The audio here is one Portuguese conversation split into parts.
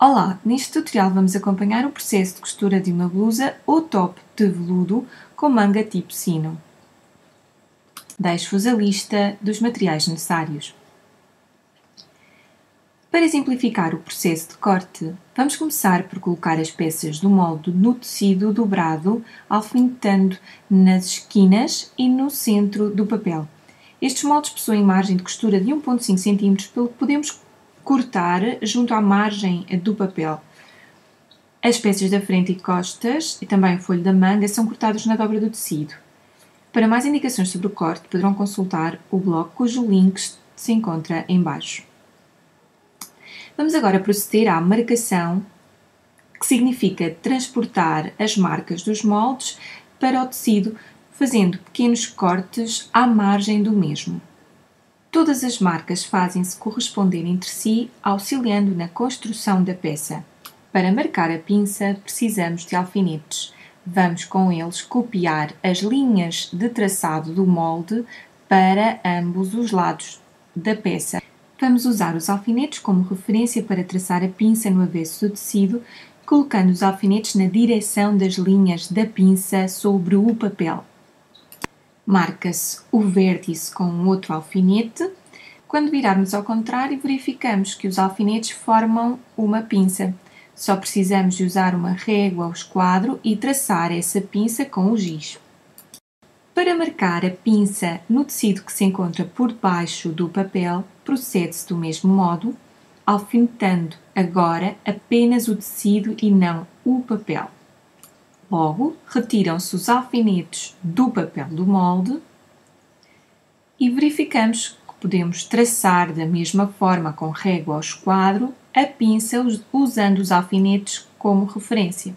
Olá, neste tutorial vamos acompanhar o processo de costura de uma blusa ou top de veludo com manga tipo sino. Deixo-vos a lista dos materiais necessários. Para simplificar o processo de corte, vamos começar por colocar as peças do molde no tecido dobrado, alfinetando nas esquinas e no centro do papel. Estes moldes possuem margem de costura de 1,5 cm, pelo que podemos cortar junto à margem do papel. As peças da frente e costas e também o folho da manga são cortados na dobra do tecido. Para mais indicações sobre o corte, poderão consultar o blog cujo link se encontra em baixo. Vamos agora proceder à marcação, que significa transportar as marcas dos moldes para o tecido, fazendo pequenos cortes à margem do mesmo. Todas as marcas fazem-se corresponder entre si, auxiliando na construção da peça. Para marcar a pinça, precisamos de alfinetes. Vamos com eles copiar as linhas de traçado do molde para ambos os lados da peça. Vamos usar os alfinetes como referência para traçar a pinça no avesso do tecido, colocando os alfinetes na direção das linhas da pinça sobre o papel. Marca-se o vértice com outro alfinete. Quando virarmos ao contrário, verificamos que os alfinetes formam uma pinça. Só precisamos de usar uma régua ao esquadro e traçar essa pinça com o giz. Para marcar a pinça no tecido que se encontra por baixo do papel, procede-se do mesmo modo, alfinetando agora apenas o tecido e não o papel. Logo, retiram-se os alfinetes do papel do molde e verificamos que podemos traçar da mesma forma com régua ao esquadro a pinça usando os alfinetes como referência.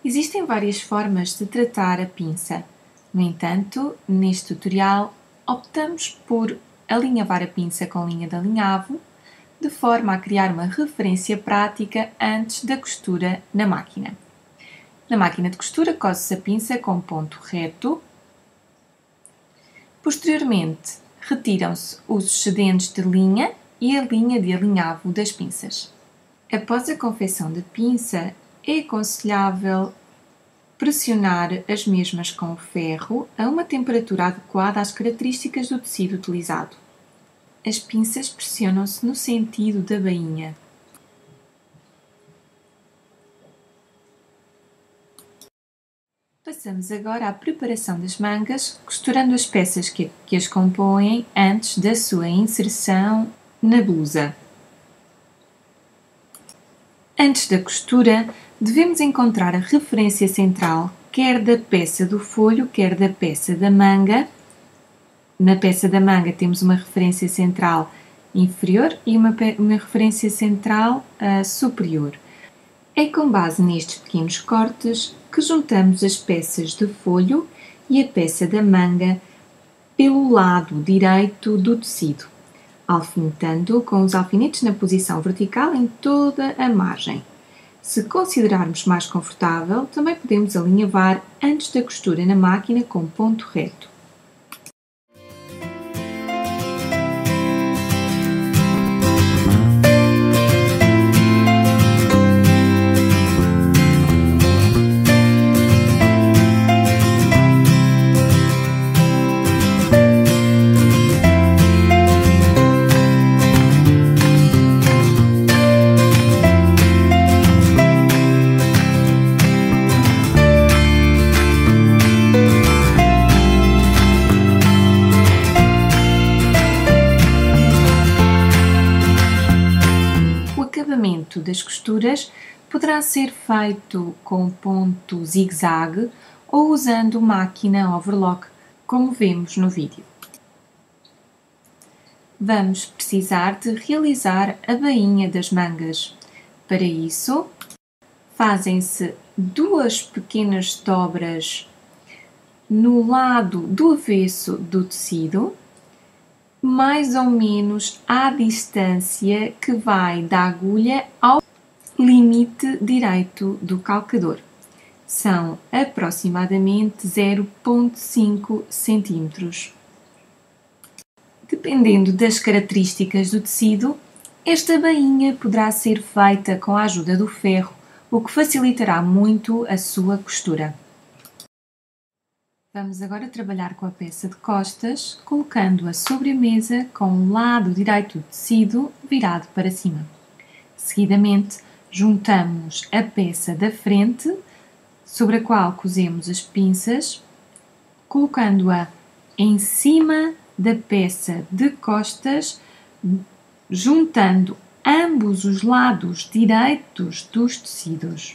Existem várias formas de tratar a pinça. No entanto, neste tutorial, optamos por alinhavar a pinça com linha de alinhavo, de forma a criar uma referência prática antes da costura na máquina. Na máquina de costura, cose-se a pinça com ponto reto. Posteriormente, retiram-se os excedentes de linha e a linha de alinhavo das pinças. Após a confecção da pinça, é aconselhável pressionar as mesmas com o ferro a uma temperatura adequada às características do tecido utilizado. As pinças pressionam-se no sentido da bainha. Passamos agora à preparação das mangas, costurando as peças que as compõem antes da sua inserção na blusa. Antes da costura, devemos encontrar a referência central, quer da peça do folho, quer da peça da manga. Na peça da manga temos uma referência central inferior e uma referência central superior. É com base nestes pequenos cortes que juntamos as peças de folho e a peça da manga pelo lado direito do tecido, alfinetando com os alfinetes na posição vertical em toda a margem. Se considerarmos mais confortável, também podemos alinhavar antes da costura na máquina com ponto reto. Das costuras poderá ser feito com ponto zigue-zague ou usando máquina overlock, como vemos no vídeo. Vamos precisar de realizar a bainha das mangas. Para isso, fazem-se 2 pequenas dobras no lado do avesso do tecido, mais ou menos à distância que vai da agulha ao limite direito do calcador. São aproximadamente 0,5 cm. Dependendo das características do tecido, esta bainha poderá ser feita com a ajuda do ferro, o que facilitará muito a sua costura. Vamos agora trabalhar com a peça de costas, colocando-a sobre a mesa com o lado direito do tecido virado para cima. Seguidamente, juntamos a peça da frente, sobre a qual cosemos as pinças, colocando-a em cima da peça de costas, juntando ambos os lados direitos dos tecidos.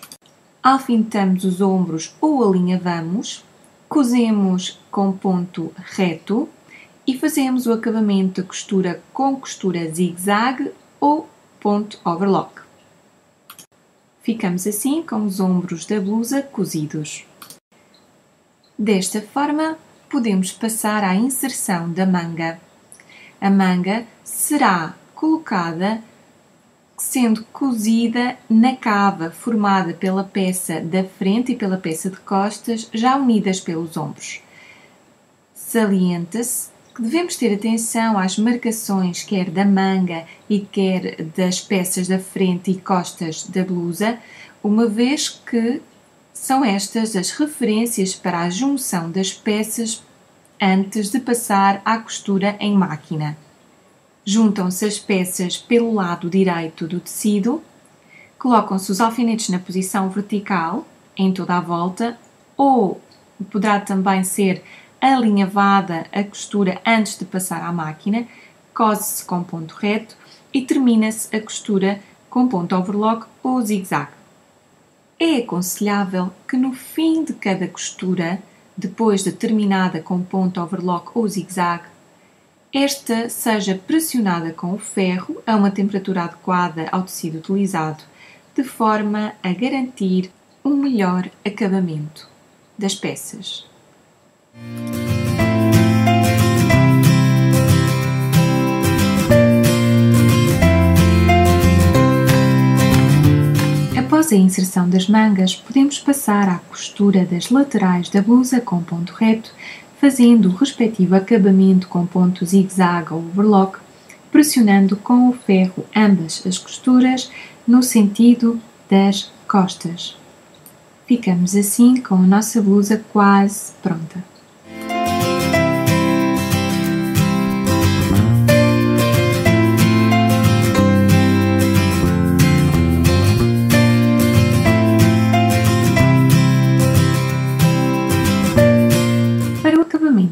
Alfinetamos os ombros ou alinhavamos, cosemos com ponto reto e fazemos o acabamento da costura com costura zigue-zague ou ponto overlock. Ficamos assim com os ombros da blusa cozidos. Desta forma, podemos passar à inserção da manga. A manga será colocada sendo cozida na cava formada pela peça da frente e pela peça de costas, já unidas pelos ombros. Salienta-se que devemos ter atenção às marcações quer da manga e quer das peças da frente e costas da blusa, uma vez que são estas as referências para a junção das peças antes de passar à costura em máquina. Juntam-se as peças pelo lado direito do tecido, colocam-se os alfinetes na posição vertical, em toda a volta, ou poderá também ser alinhavada a costura antes de passar à máquina, cose-se com ponto reto e termina-se a costura com ponto overlock ou zigue-zague. É aconselhável que no fim de cada costura, depois de terminada com ponto overlock ou zigue-zague, esta seja pressionada com o ferro a uma temperatura adequada ao tecido utilizado, de forma a garantir um melhor acabamento das peças. Após a inserção das mangas, podemos passar à costura das laterais da blusa com ponto reto, fazendo o respectivo acabamento com ponto zigue-zague ou overlock, pressionando com o ferro ambas as costuras no sentido das costas. Ficamos assim com a nossa blusa quase pronta.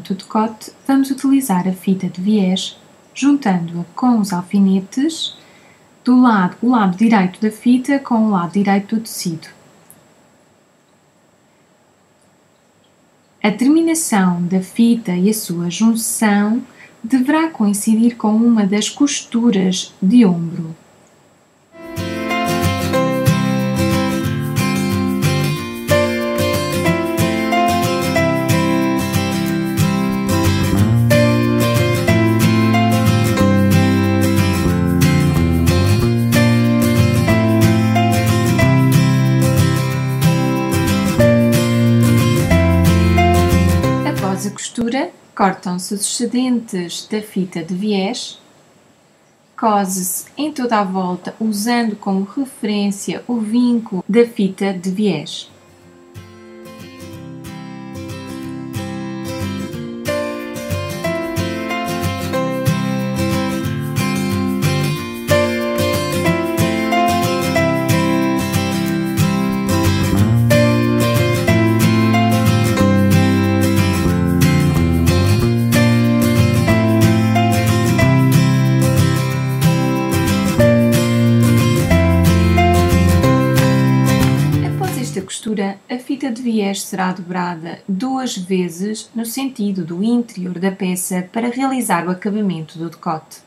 O decote, vamos utilizar a fita de viés, juntando-a com os alfinetes o lado direito da fita com o lado direito do tecido. A terminação da fita e a sua junção deverá coincidir com uma das costuras de ombro. Cortam-se os excedentes da fita de viés, cose-se em toda a volta usando como referência o vinco da fita de viés. A fita de viés será dobrada 2 vezes no sentido do interior da peça para realizar o acabamento do decote.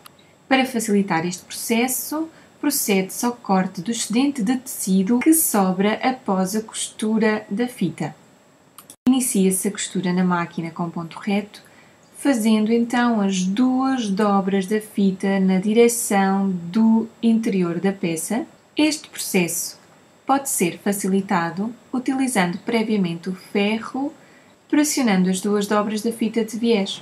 Para facilitar este processo, procede-se ao corte do excedente de tecido que sobra após a costura da fita. Inicia-se a costura na máquina com ponto reto, fazendo então as 2 dobras da fita na direção do interior da peça. Este processo pode ser facilitado utilizando previamente o ferro, pressionando as 2 dobras da fita de viés.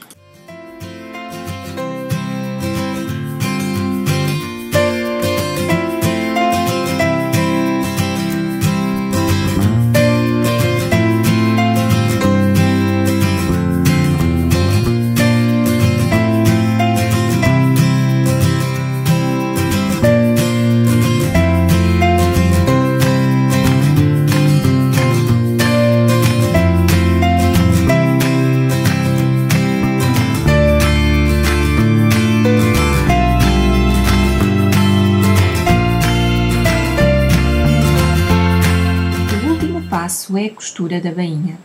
Passo é a costura da bainha.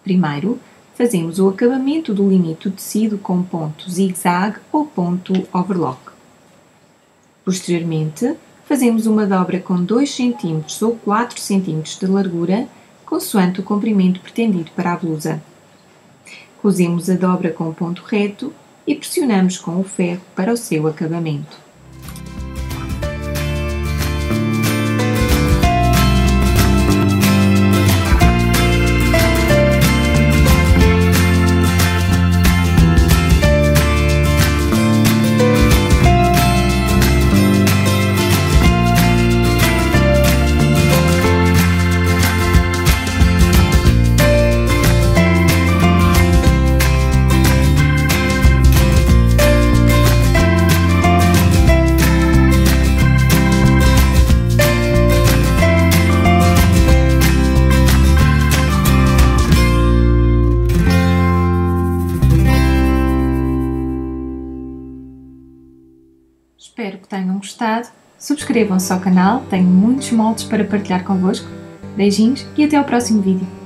Primeiro, fazemos o acabamento do limite do tecido com ponto zigue-zague ou ponto overlock. Posteriormente, fazemos uma dobra com 2 cm ou 4 cm de largura, consoante o comprimento pretendido para a blusa. Cosemos a dobra com ponto reto e pressionamos com o ferro para o seu acabamento. Espero que tenham gostado. Subscrevam-se ao canal, tenho muitos moldes para partilhar convosco. Beijinhos e até ao próximo vídeo.